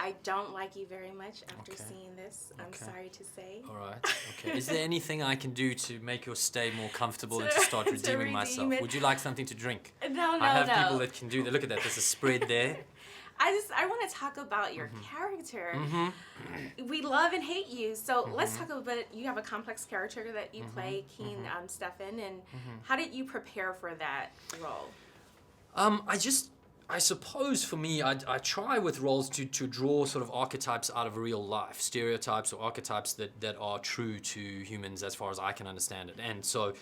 I don't like you very much after Okay. seeing this. I'm Okay. sorry to say. All right. Okay. Is there anything I can do to make your stay more comfortable and to To- start to redeeming redeem myself? it. Would you like something to drink? No, I have no. people that can do that. Look at that. There's a spread there. I want to talk about your character. We love and hate you. So let's talk about, you have a complex character that you play, King Stefan, and how did you prepare for that role? I suppose for me, I try with roles to draw sort of archetypes out of real life, stereotypes or archetypes that are true to humans as far as I can understand it. And so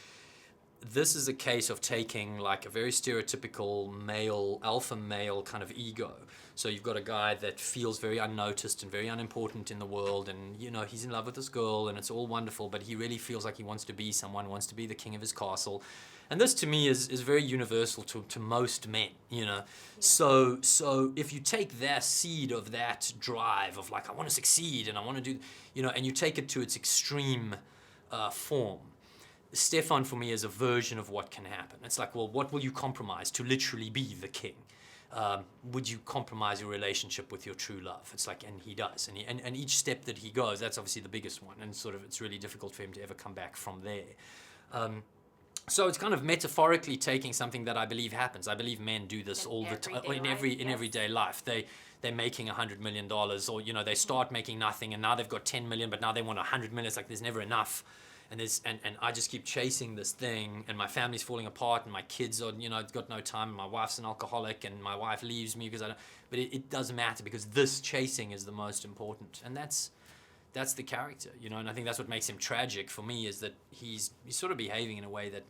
this is a case of taking like a very stereotypical male, alpha male kind of ego. So you've got a guy that feels very unnoticed and very unimportant in the world, and you know, he's in love with this girl and it's all wonderful, but he really feels like he wants to be someone, wants to be the king of his castle. And this to me is very universal to most men, you know. Yeah. So if you take that seed of that drive of like, I want to succeed and I want to do, you know, and you take it to its extreme form, Stefan for me is a version of what can happen. It's like, well, what will you compromise to literally be the king? Would you compromise your relationship with your true love? It's like, and he does. And each step that he goes, that's obviously the biggest one. And sort of, it's really difficult for him to ever come back from there. So it's kind of metaphorically taking something that I believe happens. I believe men do this all the time in everyday life. They're making $100 million, or you know, they start making nothing and now they've got 10 million, but now they want 100 million. It's like there's never enough. And I just keep chasing this thing, and my family's falling apart, and my kids are, you know, got no time, and my wife's an alcoholic, and my wife leaves me because I don't. But it doesn't matter, because this chasing is the most important, and that's the character, you know. And I think that's what makes him tragic for me, is that he's sort of behaving in a way that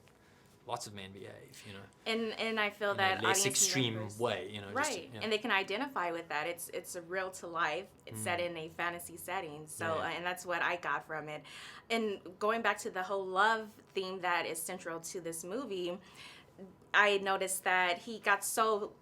lots of men behave, you know. And I feel in that a less audience extreme members, way, you know. right? Just, yeah. And they can identify with that. It's a real to life. It's set in a fantasy setting. So and that's what I got from it. And going back to the whole love theme that is central to this movie, I noticed that he got so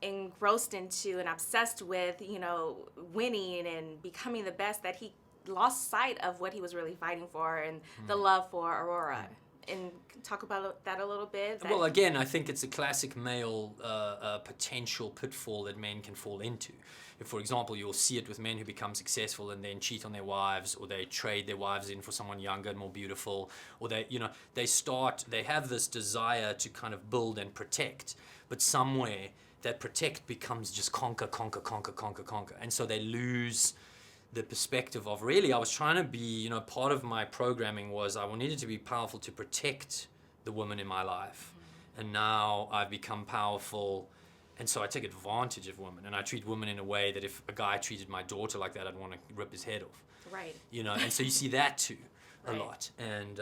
engrossed into and obsessed with, you know, winning and becoming the best, that he lost sight of what he was really fighting for, and the love for Aurora. And talk about that a little bit. Well, again, I think it's a classic male potential pitfall that men can fall into. If, for example, you'll see it with men who become successful and then cheat on their wives, or they trade their wives in for someone younger and more beautiful, or they have this desire to kind of build and protect, but somewhere that protect becomes just conquer, and so they lose the perspective of, really, I was trying to be, you know, part of my programming was I needed to be powerful to protect the woman in my life. And now I've become powerful, and so I take advantage of women, and I treat women in a way that if a guy treated my daughter like that, I'd want to rip his head off. Right. You know, and so you see that too a lot. And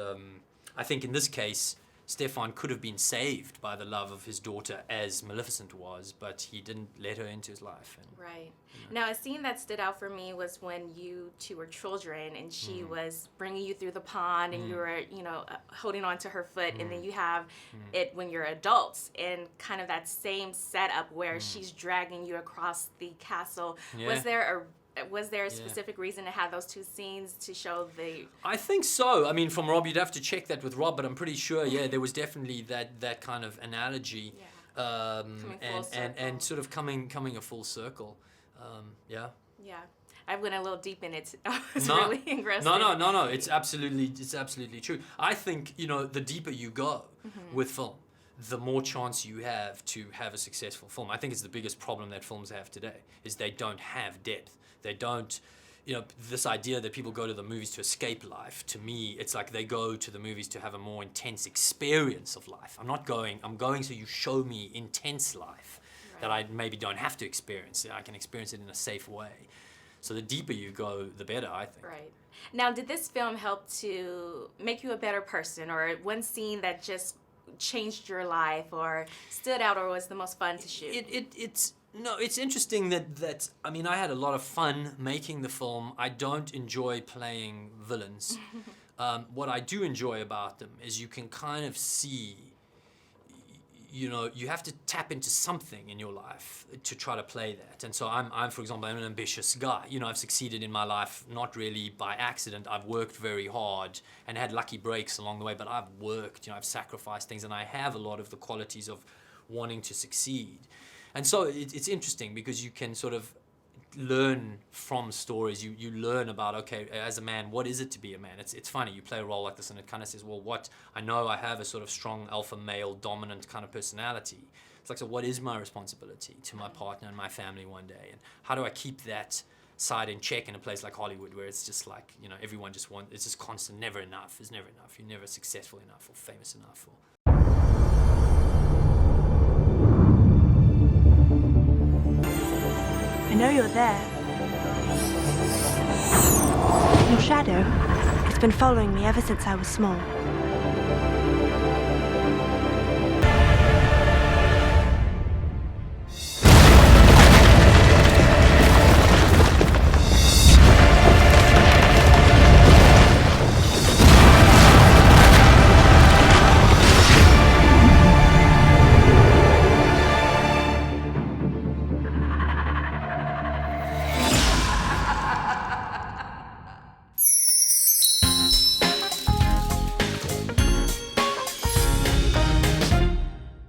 I think in this case, Stefan could have been saved by the love of his daughter, as Maleficent was, but he didn't let her into his life. And, right. You know. Now, a scene that stood out for me was when you two were children, and she was bringing you through the pond, and you were, you know, holding on to her foot, and then you have it when you're adults, and kind of that same setup where she's dragging you across the castle. Yeah. Was there a specific reason to have those two scenes to show the... I think so. I mean, from Rob, you'd have to check that with Rob, but I'm pretty sure, there was definitely that kind of analogy, and sort of coming a full circle. Yeah. I went a little deep in it. I was really engrossed. No. It's absolutely true. I think, you know, the deeper you go with film, the more chance you have to have a successful film. I think it's the biggest problem that films have today, is they don't have depth. They don't, you know, this idea that people go to the movies to escape life, to me, it's like they go to the movies to have a more intense experience of life. I'm going so you show me intense life that I maybe don't have to experience. I can experience it in a safe way. So the deeper you go, the better, I think. Right. Now, did this film help to make you a better person, or one scene that just changed your life or stood out or was the most fun to shoot? It's interesting that I mean, I had a lot of fun making the film. I don't enjoy playing villains. What I do enjoy about them is you can kind of see, you know, you have to tap into something in your life to try to play that. And so I'm for example, I'm an ambitious guy. You know, I've succeeded in my life, not really by accident. I've worked very hard and had lucky breaks along the way, but I've worked, you know, I've sacrificed things, and I have a lot of the qualities of wanting to succeed. And so it's interesting because you can sort of learn from stories. You learn about, okay, as a man, what is it to be a man? It's funny, you play a role like this and it kind of says, well, what, I know I have a sort of strong alpha male dominant kind of personality. It's like, so what is my responsibility to my partner and my family one day? And how do I keep that side in check in a place like Hollywood, where it's just like, you know, everyone just wants, it's just constant, never enough, it's never enough. You're never successful enough or famous enough. Or I know you're there. Your shadow, it's been following me ever since I was small.